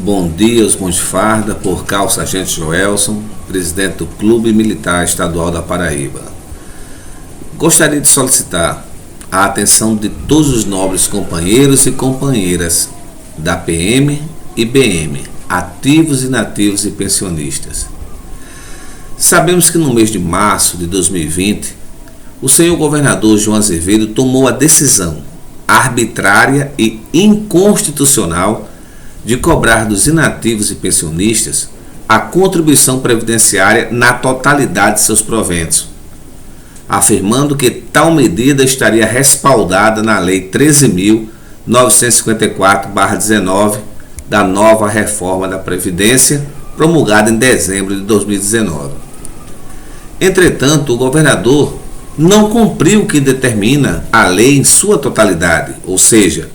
Bom dia, os mãos de farda, por cá o Sargento Joelson, presidente do Clube Militar Estadual da Paraíba. Gostaria de solicitar a atenção de todos os nobres companheiros e companheiras da PM e BM, ativos, inativos e pensionistas. Sabemos que no mês de março de 2020, o senhor governador João Azevedo tomou a decisão arbitrária e inconstitucional de cobrar dos inativos e pensionistas a contribuição previdenciária na totalidade de seus proventos, afirmando que tal medida estaria respaldada na Lei 13.954/19 da nova reforma da Previdência, promulgada em dezembro de 2019. Entretanto, o governador não cumpriu o que determina a lei em sua totalidade, ou seja,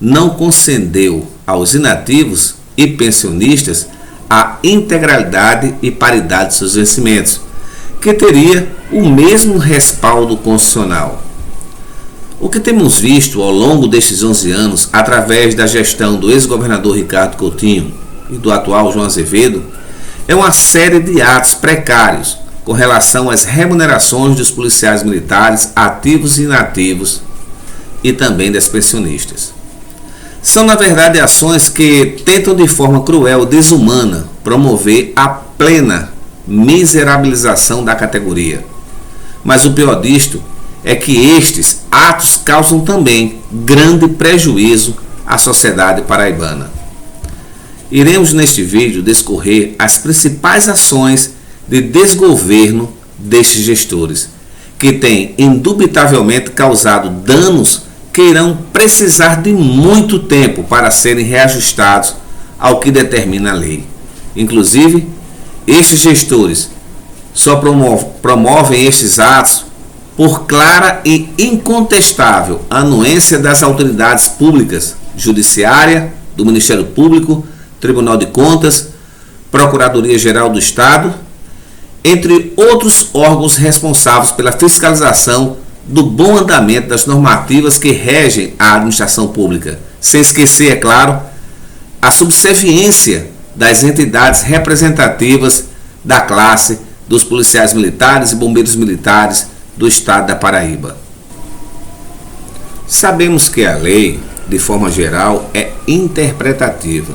não concedeu aos inativos e pensionistas a integralidade e paridade de seus vencimentos, que teria o mesmo respaldo constitucional. O que temos visto ao longo destes 11 anos, através da gestão do ex-governador Ricardo Coutinho e do atual João Azevedo, é uma série de atos precários com relação às remunerações dos policiais militares ativos e inativos e também das pensionistas. São, na verdade, ações que tentam de forma cruel e desumana promover a plena miserabilização da categoria. Mas o pior disto é que estes atos causam também grande prejuízo à sociedade paraibana. Iremos neste vídeo discorrer as principais ações de desgoverno destes gestores, que têm indubitavelmente causado danos que irão precisar de muito tempo para serem reajustados ao que determina a lei. Inclusive, estes gestores só promovem estes atos por clara e incontestável anuência das autoridades públicas, Judiciária, do Ministério Público, Tribunal de Contas, Procuradoria-Geral do Estado, entre outros órgãos responsáveis pela fiscalização do bom andamento das normativas que regem a administração pública, sem esquecer, é claro, a subserviência das entidades representativas da classe dos policiais militares e bombeiros militares do estado da Paraíba. Sabemos que a lei, de forma geral, é interpretativa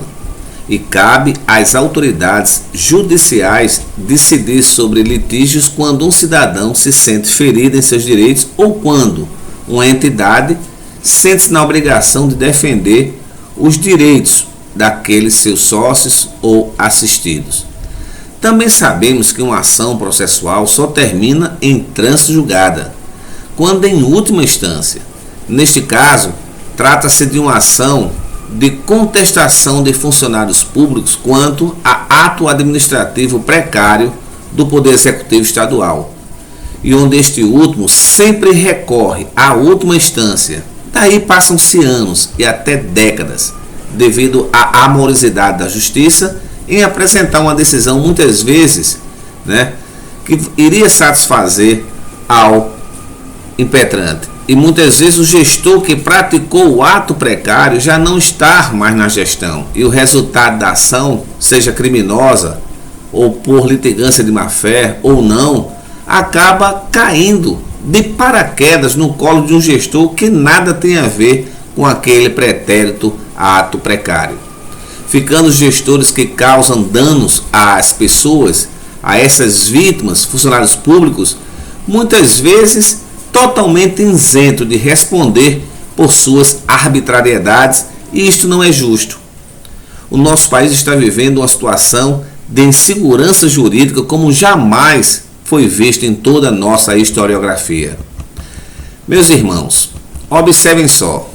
e cabe às autoridades judiciais decidir sobre litígios quando um cidadão se sente ferido em seus direitos ou quando uma entidade sente-se na obrigação de defender os direitos daqueles seus sócios ou assistidos. Também sabemos que uma ação processual só termina em trânsito julgada, quando em última instância. Neste caso, trata-se de uma ação de contestação de funcionários públicos quanto a ato administrativo precário do Poder Executivo Estadual, e onde este último sempre recorre à última instância. Daí passam-se anos e até décadas, devido à amorosidade da Justiça em apresentar uma decisão muitas vezes, que iria satisfazer ao impetrante. E muitas vezes o gestor que praticou o ato precário já não está mais na gestão. E o resultado da ação, seja criminosa ou por litigância de má-fé ou não, acaba caindo de paraquedas no colo de um gestor que nada tem a ver com aquele pretérito ato precário. Ficando os gestores que causam danos às pessoas, a essas vítimas, funcionários públicos, muitas vezes totalmente isento de responder por suas arbitrariedades, e isto não é justo. O nosso país está vivendo uma situação de insegurança jurídica como jamais foi vista em toda a nossa historiografia. Meus irmãos, observem só.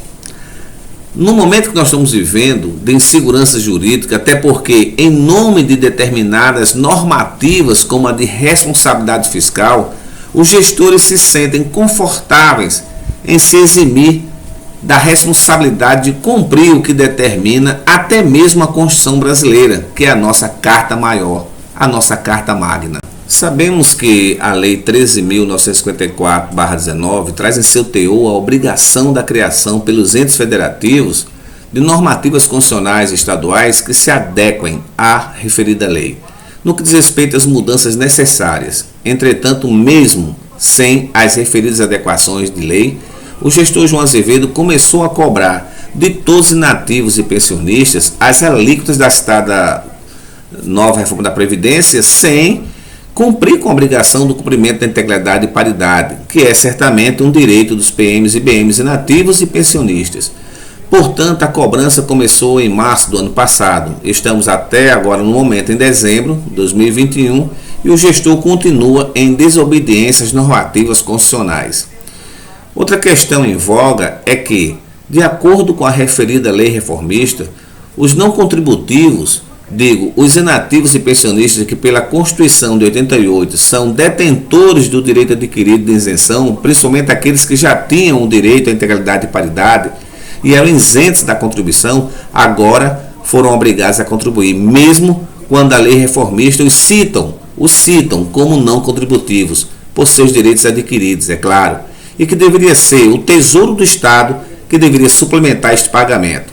No momento que nós estamos vivendo de insegurança jurídica, até porque em nome de determinadas normativas como a de responsabilidade fiscal, os gestores se sentem confortáveis em se eximir da responsabilidade de cumprir o que determina até mesmo a Constituição brasileira, que é a nossa Carta Maior, a nossa Carta Magna. Sabemos que a Lei 13.954/19 traz em seu teor a obrigação da criação pelos entes federativos de normativas constitucionais estaduais que se adequem à referida lei, no que diz respeito às mudanças necessárias. Entretanto, mesmo sem as referidas adequações de lei, o gestor João Azevedo começou a cobrar de todos os inativos e pensionistas as alíquotas da citada nova reforma da Previdência sem cumprir com a obrigação do cumprimento da integridade e paridade, que é certamente um direito dos PMs e BMs inativos e pensionistas. Portanto, a cobrança começou em março do ano passado. Estamos até agora no momento em dezembro de 2021 e o gestor continua em desobediência às normativas constitucionais. Outra questão em voga é que, de acordo com a referida lei reformista, os não contributivos, os inativos e pensionistas que pela Constituição de 88 são detentores do direito adquirido de isenção, principalmente aqueles que já tinham o direito à integralidade e paridade e eram isentos da contribuição, agora foram obrigados a contribuir, mesmo quando a lei reformista os citam como não contributivos, por seus direitos adquiridos, é claro, e que deveria ser o Tesouro do Estado que deveria suplementar este pagamento.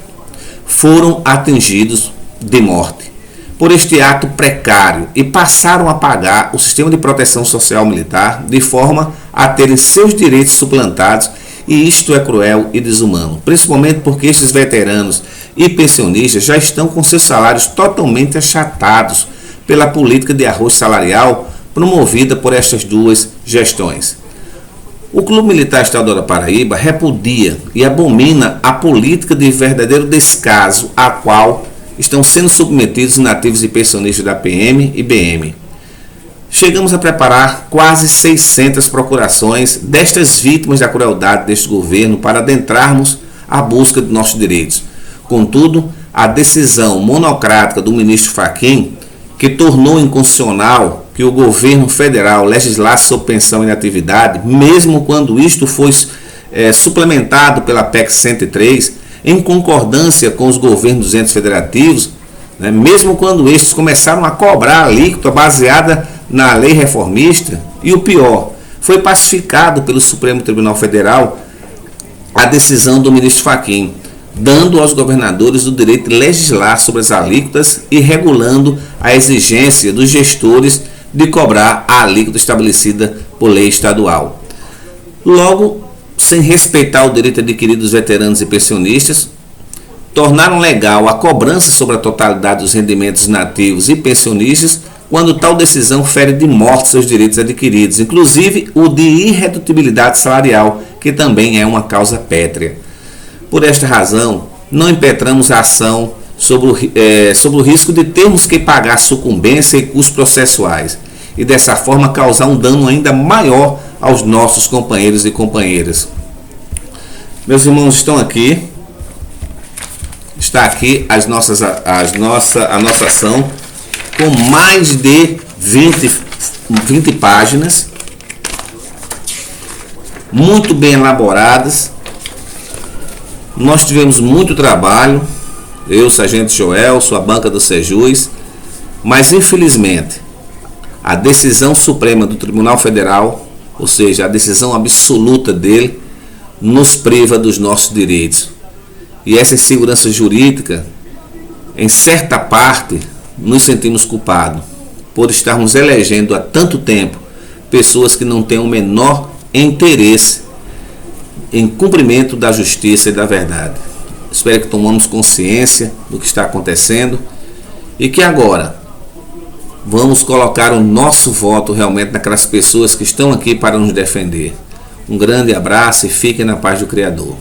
Foram atingidos de morte por este ato precário e passaram a pagar o sistema de proteção social militar de forma a terem seus direitos suplantados, e isto é cruel e desumano, principalmente porque estes veteranos e pensionistas já estão com seus salários totalmente achatados pela política de arroz salarial promovida por estas duas gestões. O Clube Militar Estadual da Paraíba repudia e abomina a política de verdadeiro descaso a qual estão sendo submetidos inativos e pensionistas da PM e BM. Chegamos a preparar quase 600 procurações destas vítimas da crueldade deste governo para adentrarmos a busca de nossos direitos. Contudo, a decisão monocrática do ministro Fachin, que tornou inconstitucional que o governo federal legislasse sobre pensão e inatividade, mesmo quando isto foi suplementado pela PEC 103, em concordância com os governos dos entes federativos, mesmo quando estes começaram a cobrar a alíquota baseada na lei reformista, e o pior, foi pacificado pelo Supremo Tribunal Federal a decisão do ministro Fachin, dando aos governadores o direito de legislar sobre as alíquotas e regulando a exigência dos gestores de cobrar a alíquota estabelecida por lei estadual. Logo, sem respeitar o direito adquirido dos veteranos e pensionistas, tornaram legal a cobrança sobre a totalidade dos rendimentos nativos e pensionistas quando tal decisão fere de morte seus direitos adquiridos, inclusive o de irredutibilidade salarial, que também é uma causa pétrea. Por esta razão, não impetramos a ação sobre o risco de termos que pagar sucumbência e custos processuais, e dessa forma causar um dano ainda maior aos nossos companheiros e companheiras. Meus irmãos, está aqui a nossa ação com mais de 20 páginas, muito bem elaboradas. Nós tivemos muito trabalho, eu, Sargento Joel, sua banca do Sejus, mas infelizmente a decisão suprema do Tribunal Federal, ou seja, a decisão absoluta dele, nos priva dos nossos direitos. E essa insegurança jurídica, em certa parte, nos sentimos culpados por estarmos elegendo há tanto tempo pessoas que não têm o menor interesse em cumprimento da justiça e da verdade. Espero que tomamos consciência do que está acontecendo e que agora vamos colocar o nosso voto realmente naquelas pessoas que estão aqui para nos defender. Um grande abraço e fiquem na paz do Criador.